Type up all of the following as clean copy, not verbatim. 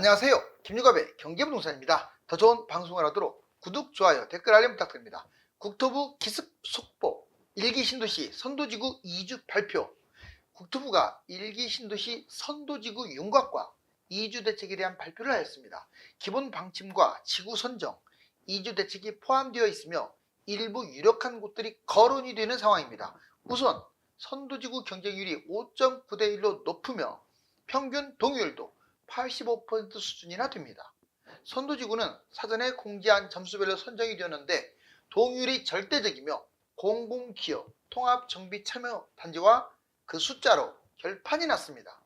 안녕하세요. 김유갑의 경제부동산입니다. 더 좋은 방송을 하도록 구독, 좋아요, 댓글 알림 부탁드립니다. 국토부 기습 속보 1기 신도시 선도지구 2주 발표. 국토부가 1기 신도시 선도지구 윤곽과 2주 대책에 대한 발표를 하였습니다. 기본 방침과 지구 선정, 2주 대책이 포함되어 있으며 일부 유력한 곳들이 거론이 되는 상황입니다. 우선 선도지구 경쟁률이 5.9대 1로 높으며 평균 동의율도 85% 수준이나 됩니다. 선도지구는 사전에 공지한 점수별로 선정이 되었는데 동의율이 절대적이며 공공기업 통합정비참여단지와 그 숫자로 결판이 났습니다.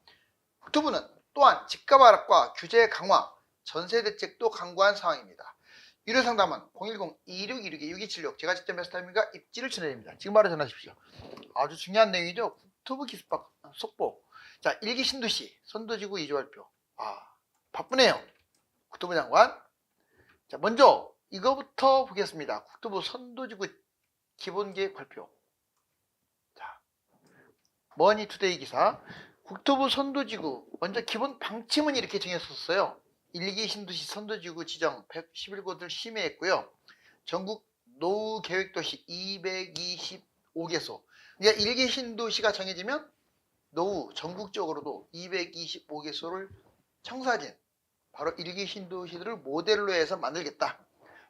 국토부는 또한 집값 하락과 규제 강화, 전세대책도 강구한 상황입니다. 유료상담은 010-2626-6276 제가 직접 메스타임과 입지를 전해드립니다. 지금 바로 전화하십시오. 아주 중요한 내용이죠. 국토부 기습 속보. 자, 1기 신도시 선도지구 2주 발표. 바쁘네요. 국토부 장관. 자, 먼저 이거부터 보겠습니다. 국토부 선도지구 기본계획 발표. 자, 머니투데이 기사. 국토부 선도지구 먼저 기본 방침은 이렇게 정했었어요. 1기 신도시 선도지구 지정 111곳을 심의했고요. 전국 노후 계획도시 225개소. 그러니까 1기 신도시가 정해지면 노후 전국적으로도 225개소를 청사진, 바로 1기 신도시들을 모델로 해서 만들겠다.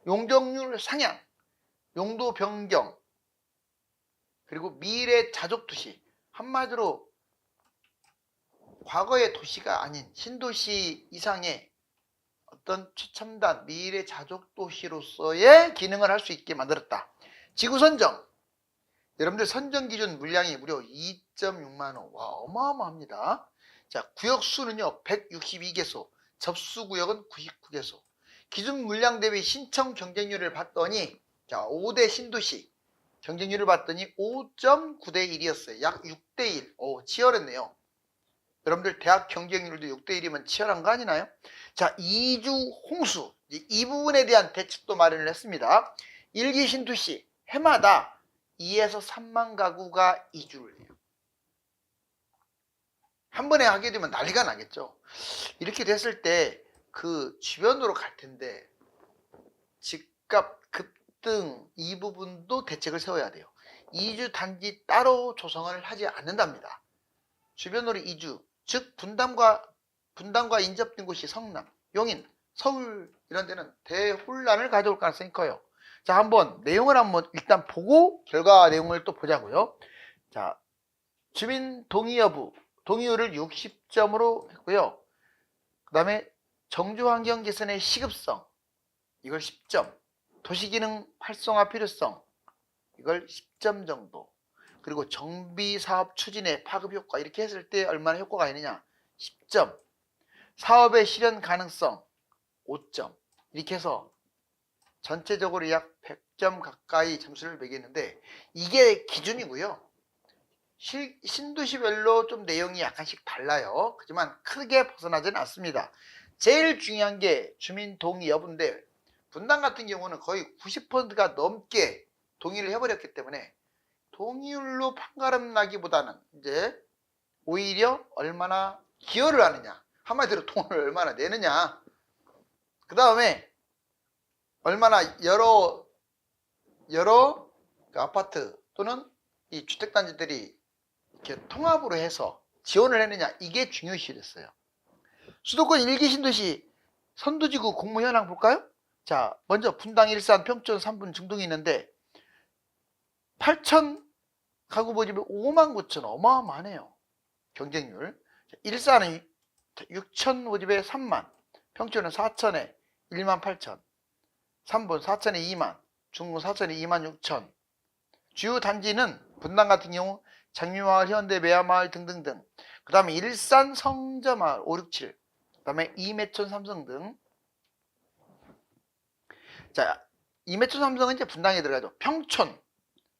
용적률 상향, 용도 변경, 그리고 미래 자족도시. 한마디로 과거의 도시가 아닌 신도시 이상의 어떤 최첨단 미래 자족도시로서의 기능을 할 수 있게 만들었다. 지구 선정. 여러분들 선정 기준 물량이 무려 2.6만원. 와, 어마어마합니다. 자, 구역 수는요 162개소, 접수구역은 99개소. 기준 물량 대비 신청 경쟁률을 봤더니, 자, 5대 신도시 경쟁률을 봤더니 5.9대 1이었어요. 약 6대 1. 치열했네요. 여러분들 대학 경쟁률도 6대 1이면 치열한 거 아니나요? 자, 2주 홍수. 이 부분에 대한 대책도 마련을 했습니다. 1기 신도시 해마다 2에서 3만 가구가 이주를 해요. 한 번에 하게 되면 난리가 나겠죠. 이렇게 됐을 때 그 주변으로 갈 텐데 집값 급등 이 부분도 대책을 세워야 돼요. 이주 단지 따로 조성을 하지 않는답니다. 주변으로 이주, 즉 분당과 인접된 곳이 성남, 용인, 서울 이런 데는 대혼란을 가져올 가능성이 커요. 자, 한번 내용을 한번 일단 보고 결과 내용을 또 보자고요. 자, 주민 동의 여부, 동의율을 60점으로 했고요. 그 다음에 정주환경 개선의 시급성, 이걸 10점. 도시기능 활성화 필요성, 이걸 10점 정도. 그리고 정비사업 추진의 파급 효과, 이렇게 했을 때 얼마나 효과가 있느냐, 10점. 사업의 실현 가능성 5점. 이렇게 해서 전체적으로 약 100점 가까이 점수를 매겼는데, 이게 기준이고요. 신도시별로 좀 내용이 약간씩 달라요. 하지만 크게 벗어나지는 않습니다. 제일 중요한 게 주민 동의 여부인데, 분당 같은 경우는 거의 90%가 넘게 동의를 해버렸기 때문에 동의율로 판가름 나기보다는 이제 오히려 얼마나 기여를 하느냐, 한마디로 돈을 얼마나 내느냐, 그 다음에 얼마나 여러 그 아파트 또는 이 주택단지들이 이렇게 통합으로 해서 지원을 했느냐, 이게 중요시 됐어요. 수도권 1기 신도시 선도지구 공모 현황 볼까요? 자, 먼저 분당, 일산, 평촌, 3분, 중동이 있는데 8천 가구 모집에 5만 9천, 어마어마하네요. 경쟁률. 일산은 6천 모집에 3만, 평촌은 4천에 1만 8천, 3분 4천에 2만, 중구 4천에 2만 6천. 주요 단지는 분당 같은 경우 장미마을, 현대, 매화마을 등등등. 그 다음에 일산, 성저마을 5, 6, 7. 그 다음에 이매촌, 삼성 등. 자, 이매촌, 삼성은 이제 분당에 들어가죠. 평촌,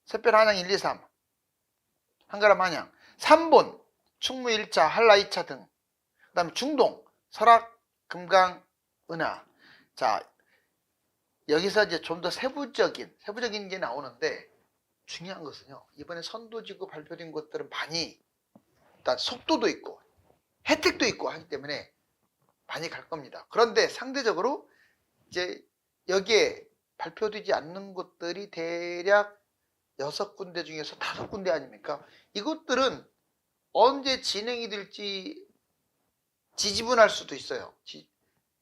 샛별, 한양 1, 2, 3. 한가람, 한양. 3본, 충무 1차, 한라 2차 등. 그 다음에 중동, 설악, 금강, 은하. 자, 여기서 이제 좀 더 세부적인 게 나오는데, 중요한 것은요, 이번에 선도지구 발표된 것들은 많이 일단 속도도 있고 혜택도 있고 하기 때문에 많이 갈 겁니다. 그런데 상대적으로 이제 여기에 발표되지 않는 곳들이 대략 6군데 중에서 5군데 아닙니까? 이것들은 언제 진행이 될지 지지분할 수도 있어요.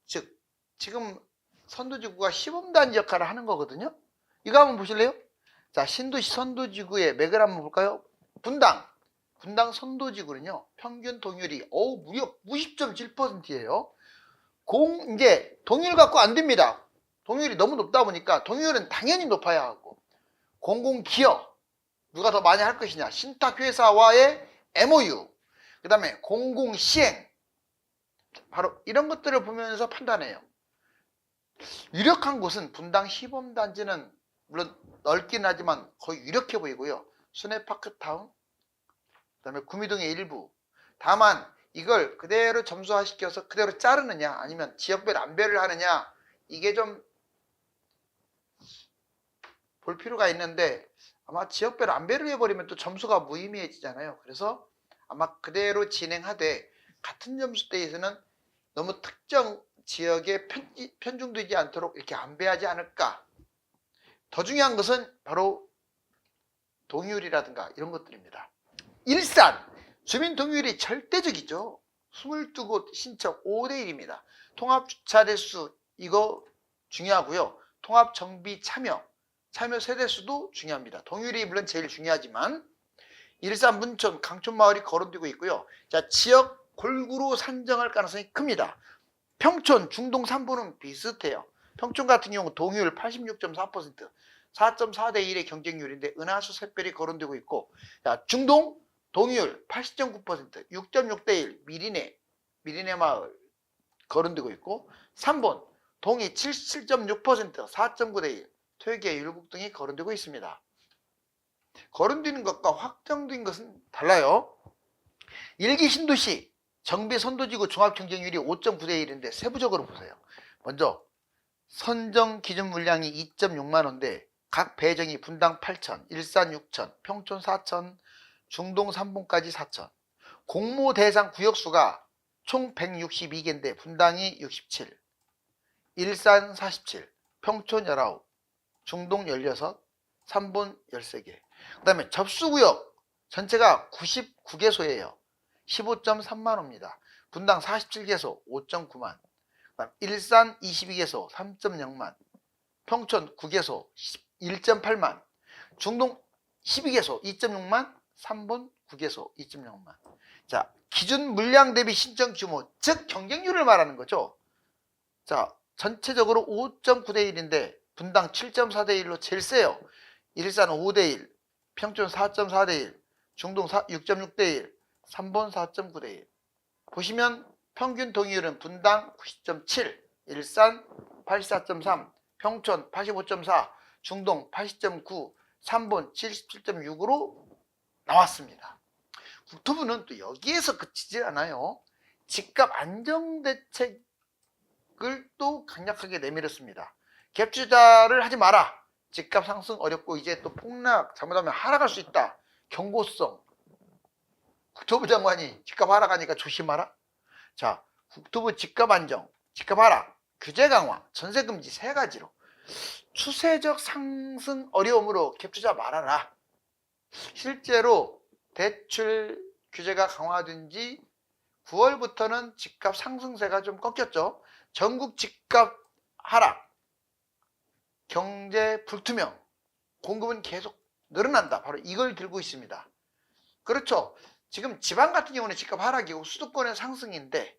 즉 지금 선도지구가 시범단지 역할을 하는 거거든요. 이거 한번 보실래요? 자, 신도시 선도지구의 맥을 한번 볼까요? 분당 선도지구는요, 평균 동률이 무려 90.7%예요. 이제 동률 갖고 안 됩니다. 동률이 너무 높다 보니까 동률은 당연히 높아야 하고, 공공기업 누가 더 많이 할 것이냐, 신탁회사와의 MOU, 그 다음에 공공시행, 바로 이런 것들을 보면서 판단해요. 유력한 곳은 분당 시범단지는 물론 넓긴 하지만 거의 유력해 보이고요. 순회파크타운, 그 다음에 구미동의 일부. 다만 이걸 그대로 점수화시켜서 그대로 자르느냐 아니면 지역별 안배를 하느냐, 이게 좀 볼 필요가 있는데, 아마 지역별 안배를 해버리면 또 점수가 무의미해지잖아요. 그래서 아마 그대로 진행하되 같은 점수대에서는 너무 특정 지역에 편중되지 않도록 이렇게 안배하지 않을까. 더 중요한 것은 바로 동률이라든가 이런 것들입니다. 일산 주민 동률이 절대적이죠. 22곳 신청 5대1입니다. 통합주차대수 이거 중요하고요. 통합정비 참여 세대수도 중요합니다. 동률이 물론 제일 중요하지만 일산, 문천, 강촌마을이 거론되고 있고요. 자, 지역 골고루 산정할 가능성이 큽니다. 평촌, 중동 3부는 비슷해요. 평촌 같은 경우 동률 86.4%, 4.4대1의 경쟁률인데 은하수 샛별이 거론되고 있고, 자, 중동 동률 80.9%, 6.6대1 미리네 마을 거론되고 있고, 3번 동이 77.6%, 4.9대1 퇴계 율곡 등이 거론되고 있습니다. 거론되는 것과 확정된 것은 달라요. 일기 신도시 정비 선도지구 종합 경쟁률이 5.9대1인데 세부적으로 보세요. 먼저 선정 기준 물량이 2.6만원대 각 배정이 분당 8천, 일산 6천, 평촌 4천, 중동 3분까지 4천. 공모 대상 구역수가 총 162개인데 분당이 67, 일산 47, 평촌 19, 중동 16, 3분 13개. 그 다음에 접수구역 전체가 99개소예요. 15.3만호입니다. 분당 47개소 5.9만, 일산 22개소 3.0만, 평촌 9개소 1.8만, 중동 12개소 2.6만, 3분 9개소 2.0만. 자, 기준 물량 대비 신청 규모, 즉 경쟁률을 말하는 거죠. 자, 전체적으로 5.9대1인데 분당 7.4대1로 제일 세요. 일산 5대1, 평촌 4.4대1, 중동 6.6대1, 3번 4.9대1. 보시면 평균 동의율은 분당 90.7, 일산 84.3, 평촌 85.4, 중동 80.9, 3번 77.6으로 나왔습니다. 국토부는 또 여기에서 그치지 않아요. 집값 안정대책을 또 강력하게 내밀었습니다. 갭투자를 하지 마라. 집값 상승 어렵고 이제 또 폭락, 잘못하면 하락할 수 있다. 경고성. 국토부 장관이 집값 하락하니까 조심하라. 자, 국토부 집값 안정, 집값 하락, 규제 강화, 전세 금지 3가지로 추세적 상승 어려움으로 갭투자 말아라. 실제로 대출 규제가 강화된 지 9월부터는 집값 상승세가 좀 꺾였죠. 전국 집값 하락, 경제 불투명, 공급은 계속 늘어난다. 바로 이걸 들고 있습니다. 그렇죠. 지금 지방 같은 경우는 집값 하락이고 수도권은 상승인데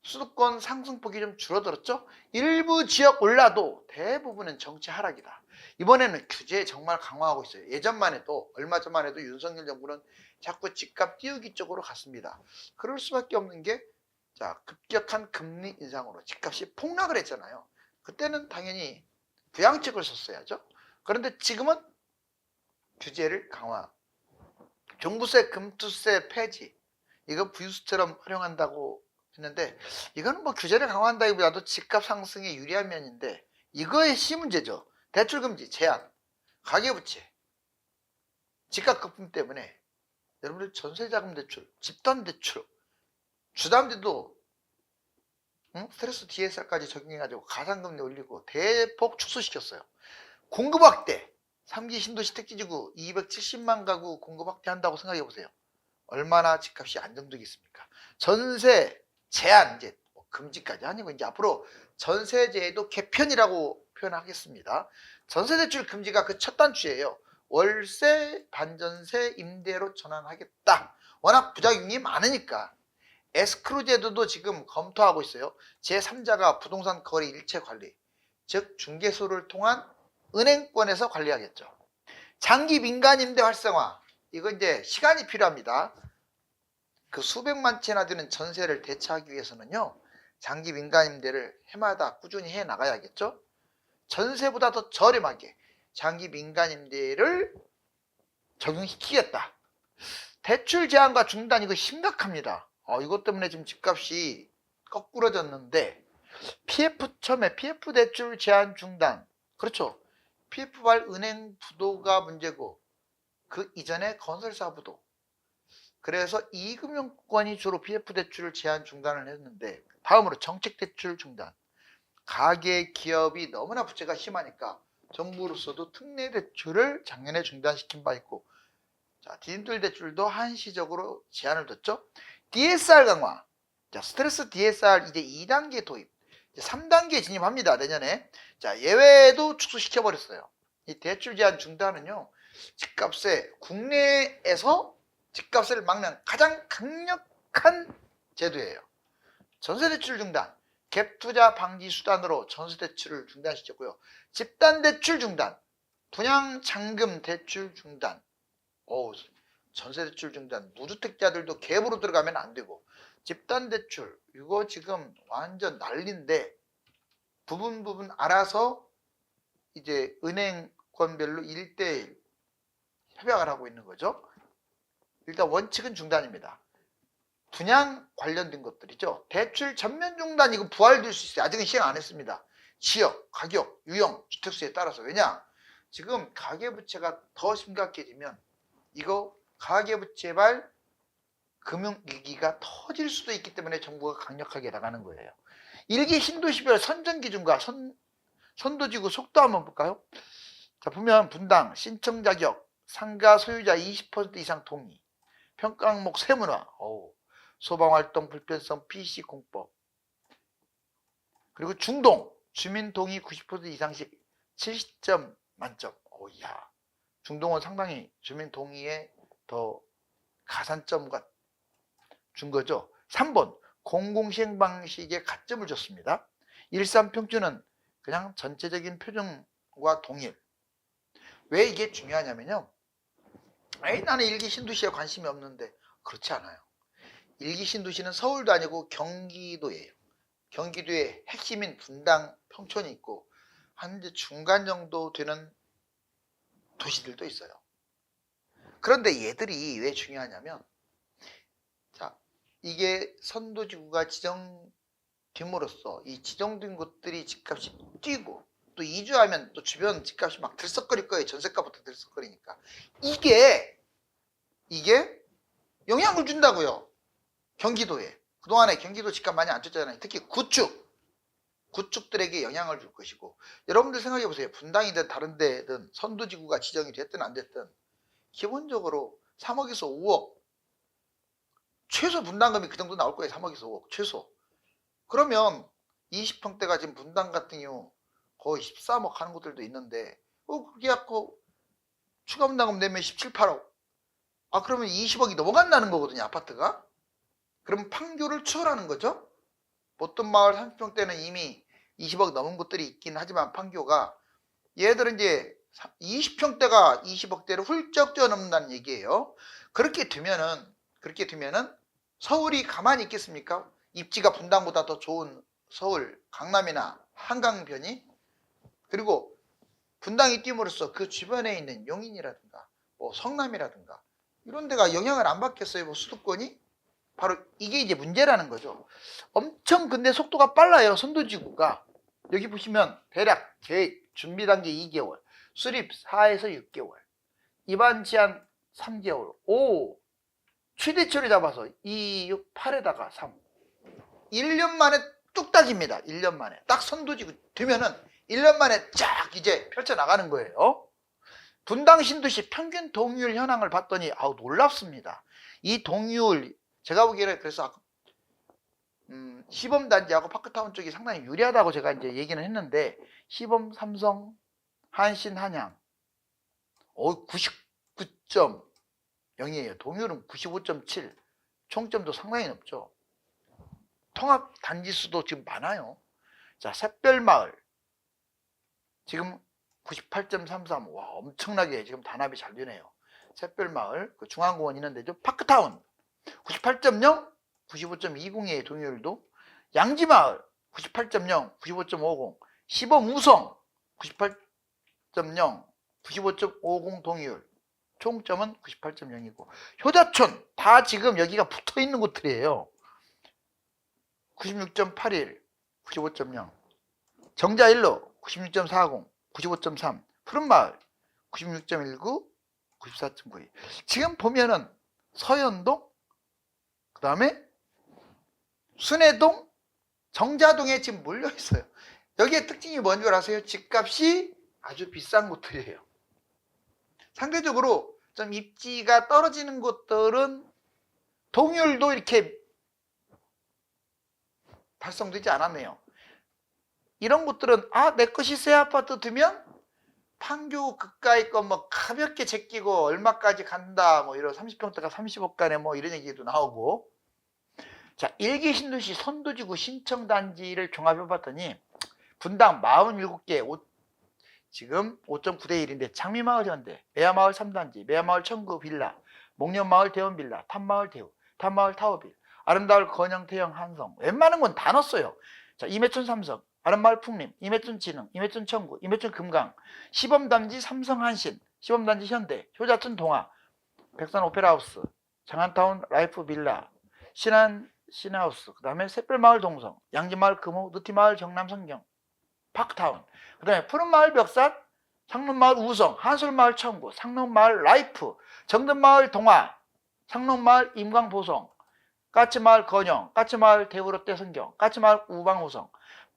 수도권 상승폭이 좀 줄어들었죠. 일부 지역 올라도 대부분은 정치 하락이다. 이번에는 규제 정말 강화하고 있어요. 예전만 해도, 얼마 전만 해도 윤석열 정부는 자꾸 집값 띄우기 쪽으로 갔습니다. 그럴 수밖에 없는 게, 자, 급격한 금리 인상으로 집값이 폭락을 했잖아요. 그때는 당연히 부양책을 썼어야죠. 그런데 지금은 규제를 강화, 종부세, 금투세 폐지, 이거 부유수처럼 활용한다고 했는데, 이거는 뭐 규제를 강화한다기보다도 집값 상승에 유리한 면인데, 이거의 시문제죠. 대출금지 제한, 가계부채, 집값 거품 때문에 여러분들 전세자금 대출, 집단대출, 주담대도 응? 스트레스 DSR까지 적용해가지고 가상금리 올리고 대폭 축소시켰어요. 공급 확대. 3기 신도시 택지지구 270만 가구 공급 확대한다고 생각해 보세요. 얼마나 집값이 안정되겠습니까? 전세 제한, 이제 뭐 금지까지 아니고 이제 앞으로 전세제도 개편이라고 표현하겠습니다. 전세대출 금지가 그 첫 단추예요. 월세, 반전세, 임대로 전환하겠다. 워낙 부작용이 많으니까. 에스크로 제도도 지금 검토하고 있어요. 제3자가 부동산 거래 일체 관리, 즉 중개소를 통한 은행권에서 관리하겠죠. 장기 민간 임대 활성화, 이거 이제 시간이 필요합니다. 그 수백만 채나 되는 전세를 대체하기 위해서는요, 장기 민간 임대를 해마다 꾸준히 해 나가야겠죠. 전세보다 더 저렴하게 장기 민간 임대를 적용시키겠다. 대출 제한과 중단, 이거 심각합니다. 이것 때문에 지금 집값이 거꾸러졌는데, 처음에 PF 대출 제한 중단, 그렇죠. PF발 은행 부도가 문제고 그 이전에 건설사 부도. 그래서 이금융권이 주로 PF 대출 제한 중단을 했는데, 다음으로 정책 대출 중단. 가계 기업이 너무나 부채가 심하니까 정부로서도 특례 대출을 작년에 중단시킨 바 있고, 자, 디딤돌 대출도 한시적으로 제한을 뒀죠. DSR 강화. 자, 스트레스 DSR 이제 2단계 도입. 이제 3단계 진입합니다. 내년에. 자, 예외도 축소시켜 버렸어요. 이 대출 제한 중단은요, 집값에, 국내에서 집값을 막는 가장 강력한 제도예요. 전세대출 중단, 갭투자 방지 수단으로 전세대출을 중단시켰고요. 집단대출 중단, 분양잔금 대출 중단. 전세대출 중단, 무주택자들도 갭으로 들어가면 안 되고, 집단대출, 이거 지금 완전 난리인데, 부분 알아서 이제 은행권별로 1대1 협약을 하고 있는 거죠. 일단 원칙은 중단입니다. 분양 관련된 것들이죠. 대출 전면 중단, 이거 부활될 수 있어요. 아직은 시행 안 했습니다. 지역, 가격, 유형, 주택수에 따라서. 왜냐? 지금 가계부채가 더 심각해지면 이거 가계부채발 금융위기가 터질 수도 있기 때문에 정부가 강력하게 나가는 거예요. 1기 신도시별 선정기준과 선도지구 속도 한번 볼까요? 자, 보면 분당, 신청 자격, 상가 소유자 20% 이상 동의, 평가 항목 세문화, 소방활동 불편성 PC 공법, 그리고 중동, 주민 동의 90% 이상씩 70점 만점. 중동은 상당히 주민 동의에 더 가산점과 준 거죠. 3번, 공공시행 방식에 가점을 줬습니다. 일산평준은 그냥 전체적인 표준과 동일. 왜 이게 중요하냐면요, 나는 일기 신도시에 관심이 없는데, 그렇지 않아요. 일기 신도시는 서울도 아니고 경기도예요. 경기도의 핵심인 분당, 평촌이 있고 한 이제 중간 정도 되는 도시들도 있어요. 그런데 얘들이 왜 중요하냐면, 자, 이게 선도지구가 지정됨으로써 이 지정된 곳들이 집값이 뛰고, 또 이주하면 또 주변 집값이 막 들썩거릴 거예요. 전세가부터 들썩거리니까. 이게 영향을 준다고요. 경기도에. 그동안에 경기도 집값 많이 안 쪘잖아요. 특히 구축들에게 영향을 줄 것이고, 여러분들 생각해 보세요. 분당이든 다른 데든 선도지구가 지정이 됐든 안 됐든 기본적으로 3억에서 5억, 최소 분담금이 그 정도 나올 거예요. 3억에서 5억 최소. 그러면 20평대가 지금 분당 같은 경우 거의 13억 하는 곳들도 있는데, 그게 갖고 추가 분담금 내면 17, 8억. 그러면 20억이 넘어간다는 거거든요, 아파트가. 그럼 판교를 추월하는 거죠. 보통 마을 30평대는 이미 20억 넘은 곳들이 있긴 하지만 판교가, 얘들은 이제 20평대가 20억대를 훌쩍 뛰어넘는다는 얘기예요. 그렇게 되면은 서울이 가만히 있겠습니까? 입지가 분당보다 더 좋은 서울, 강남이나 한강변이. 그리고 분당이 띄움으로써 그 주변에 있는 용인이라든가 뭐 성남이라든가 이런 데가 영향을 안 받겠어요? 뭐 수도권이? 바로 이게 이제 문제라는 거죠. 엄청 근데 속도가 빨라요. 선도지구가. 여기 보시면 대략 계획 준비 단계 2개월, 수립 4에서 6개월, 입안 제한 3개월, 최대치를 잡아서 2, 6, 8에다가 3. 1년 만에 뚝딱입니다. 1년 만에. 딱 선도지구 되면은 1년 만에 쫙 이제 펼쳐나가는 거예요. 분당 신도시 평균 동의율 현황을 봤더니 아우 놀랍습니다. 이 동의율 제가 보기에는 그래서 시범단지하고 파크타운 쪽이 상당히 유리하다고 제가 이제 얘기는 했는데 시범 삼성 한신 한양 99.0이에요. 동의율은 95.7 총점도 상당히 높죠. 통합 단지 수도 지금 많아요. 자, 샛별마을 지금 98.33 와 엄청나게 지금 단합이 잘 되네요. 샛별마을 그 중앙공원 있는 데죠. 파크타운 98.0 95.20의 동의율도 양지마을 98.0 95.50 시범우성 98.0 95.50 동의율 총점은 98.0이고 효자촌 다 지금 여기가 붙어있는 곳들이에요. 96.81 95.0 정자일로 96.40 95.3 푸른마을 96.19 94.92 지금 보면은 서현동 그 다음에 순회동 정자동에 지금 몰려있어요. 여기에 특징이 뭔 줄 아세요? 집값이 아주 비싼 곳들이에요. 상대적으로 좀 입지가 떨어지는 곳들은 동률도 이렇게 달성되지 않았네요. 이런 곳들은 내 것이 새 아파트 두면 판교 그가의 거 뭐 가볍게 제끼고 얼마까지 간다 뭐 이런 30평대가 30억 간에 뭐 이런 얘기도 나오고. 자, 일기 신도시 선도지구 신청단지를 종합해 봤더니 분당 47개 지금 5.9대 1인데 장미마을 현대, 매화마을 3단지, 매화마을 청구 빌라, 목련마을 대원 빌라, 탑마을 대우, 탑마을 타워빌, 아름다울 건영 태영 한성 웬만한 건 다 넣었어요. 자, 임해촌 삼성, 아름마을 풍림, 임해촌 진흥, 임해촌 청구, 임해촌 금강, 시범단지 삼성 한신, 시범단지 현대, 효자촌 동화, 백산 오페라하우스, 장안타운 라이프 빌라, 신안 신하우스, 그 다음에 샛별마을 동성, 양지마을 금호, 느티마을 경남 성경, 파크타운, 그 다음에 푸른마을 벽산, 상록마을 우성, 한솔마을 청구, 상록마을 라이프, 정든마을 동화, 상록마을 임광보성, 까치마을 건영, 까치마을 대우롯데 성경, 까치마을 우방우성,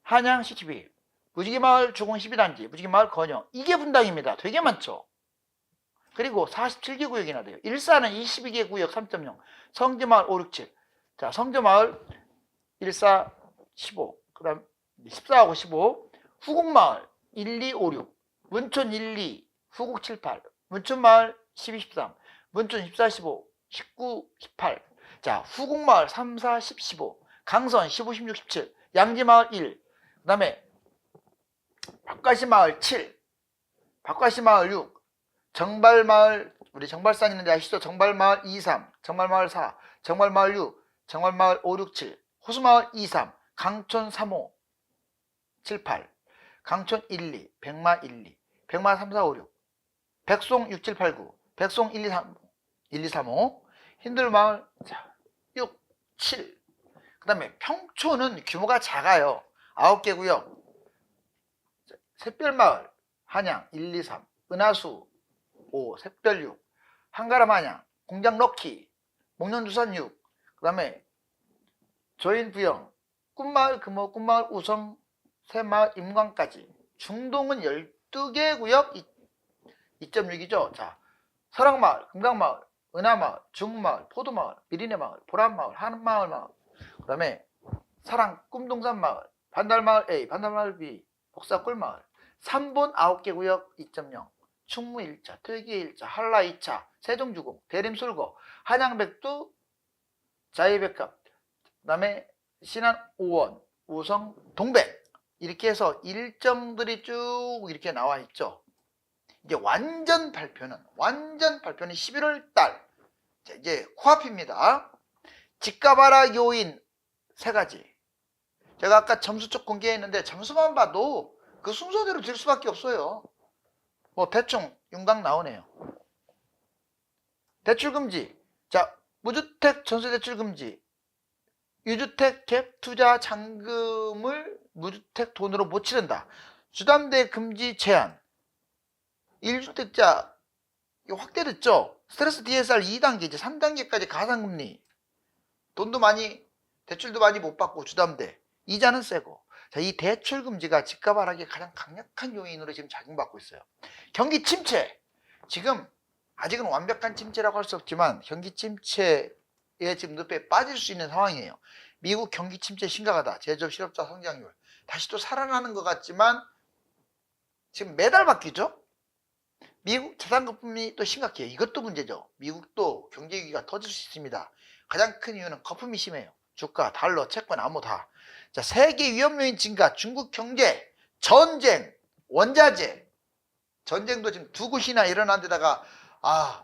한양 CTV, 무지개마을 주공 12단지, 무지개마을 건영. 이게 분당입니다. 되게 많죠. 그리고 47개 구역이나 돼요. 일산은 22개 구역 3.0, 성지마을 567. 자, 성지마을 14, 15, 그 다음 14하고 15, 후곡마을 1256, 문촌 12, 후곡 78, 문촌마을 12, 13, 문촌 14, 15, 19, 18. 자, 후곡마을 3, 4, 10, 15, 강선 15, 16, 17, 양지마을 1, 그 다음에 박과시마을 7, 박과시마을 6, 정발마을, 우리 정발산 있는데 아시죠? 정발마을 2, 3, 정발마을 4, 정발마을 6, 정발마을 5, 6, 7, 호수마을 2, 3, 강촌 3, 5, 7, 8, 강촌 1, 2, 백마 1, 2, 백마 3, 4, 5, 6, 백송 6, 7, 8, 9, 백송 1, 2, 3, 1, 2, 3, 5, 힌들마을 6, 7. 그 다음에 평촌은 규모가 작아요. 9개 구역. 샛별마을, 한양 1, 2, 3, 은하수 5, 샛별 6, 한가람 한양, 공장 럭키, 목련두산 6, 그 다음에 조인부영, 꿈마을 금호, 꿈마을 우성, 새마을 임광까지. 중동은 12개 구역 2.6이죠. 자, 설악마을, 금강마을, 은하마을, 중마을, 포도마을, 미리네마을, 보람마을, 한마을 마을, 그 다음에 사랑 꿈동산마을, 반달마을 A, 반달마을 B, 복사꿀마을, 3본 9개 구역 2.0, 충무 1차, 특이 1차, 한라 2차, 세종주공, 대림술거, 한양백두, 자이백합, 그 다음에 신안 5원, 우성 동백, 이렇게 해서 일정들이 쭉 이렇게 나와 있죠. 이제 완전 발표는 11월 달. 이제 코앞입니다. 집값 하락 요인 3가지. 제가 아까 점수 쪽 공개했는데 점수만 봐도 그 순서대로 될 수밖에 없어요. 뭐 대충 윤곽 나오네요. 대출 금지. 자, 무주택 전세 대출 금지. 유주택 갭 투자 잔금을 무주택 돈으로 못 치른다. 주담대 금지 제한. 1주택자 확대됐죠. 스트레스 DSR 2단계 이제 3단계까지 가상금리. 돈도 많이 대출도 많이 못 받고 주담대. 이자는 세고. 자, 이 대출 금지가 집값 하락의 가장 강력한 요인으로 지금 작용받고 있어요. 경기 침체. 지금 아직은 완벽한 침체라고 할 수 없지만 경기 침체에 지금 늪에 빠질 수 있는 상황이에요. 미국 경기 침체 심각하다. 제조업 실업자 성장률 다시 또 살아나는 것 같지만 지금 매달 바뀌죠. 미국 자산 거품이 또 심각해요. 이것도 문제죠. 미국도 경제 위기가 터질 수 있습니다. 가장 큰 이유는 거품이 심해요. 주가, 달러, 채권, 암호 다. 자, 세계 위험 요인 증가, 중국 경제, 전쟁, 원자재. 전쟁도 지금 두 곳이나 일어난 데다가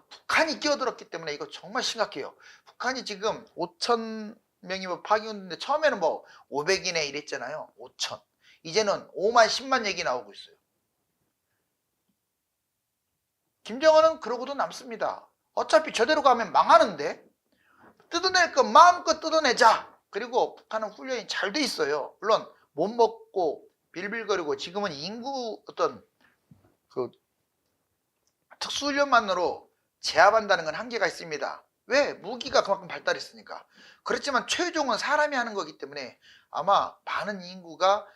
북한이 끼어들었기 때문에 이거 정말 심각해요. 북한이 지금 5천 명이 파견됐는데 처음에는 500이네 이랬잖아요. 5천. 이제는 5만 10만 얘기 나오고 있어요. 김정은은 그러고도 남습니다. 어차피 저대로 가면 망하는데 뜯어낼 건 마음껏 뜯어내자. 그리고 북한은 훈련이 잘 돼 있어요. 물론 못 먹고 빌빌거리고 지금은 인구 어떤 그 특수훈련만으로 제압한다는 건 한계가 있습니다. 왜? 무기가 그만큼 발달했으니까. 그렇지만 최종은 사람이 하는 거기 때문에 아마 많은 인구가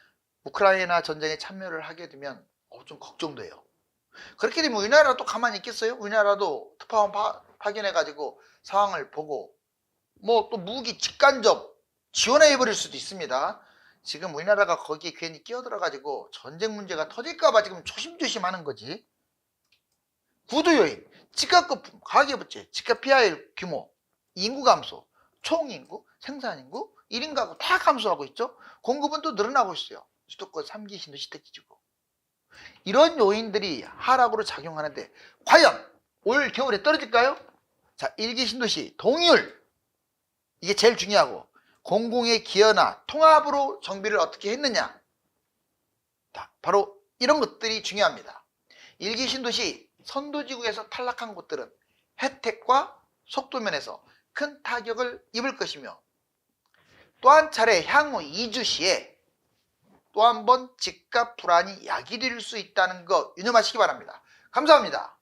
우크라이나 전쟁에 참여를 하게 되면 좀 걱정돼요. 그렇게 되면 우리나라도 또 가만히 있겠어요? 우리나라도 특파원 파견해가지고 상황을 보고 또 무기 직간접 지원해버릴 수도 있습니다. 지금 우리나라가 거기에 괜히 끼어들어가지고 전쟁 문제가 터질까봐 지금 조심조심 하는 거지. 구조요인, 집값 거품, 가계부채, 집값 PIR 규모, 인구 감소, 총인구, 생산인구, 1인 가구 다 감소하고 있죠. 공급은 또 늘어나고 있어요. 수도권 3기 신도시 택지지구. 이런 요인들이 하락으로 작용하는데 과연 올 겨울에 떨어질까요? 자, 1기 신도시 동의율, 이게 제일 중요하고 공공의 기여나 통합으로 정비를 어떻게 했느냐, 바로 이런 것들이 중요합니다. 1기 신도시 선도지구에서 탈락한 곳들은 혜택과 속도면에서 큰 타격을 입을 것이며 또 한 차례 향후 2주 시에 또 한 번 집값 불안이 야기될 수 있다는 거 유념하시기 바랍니다. 감사합니다.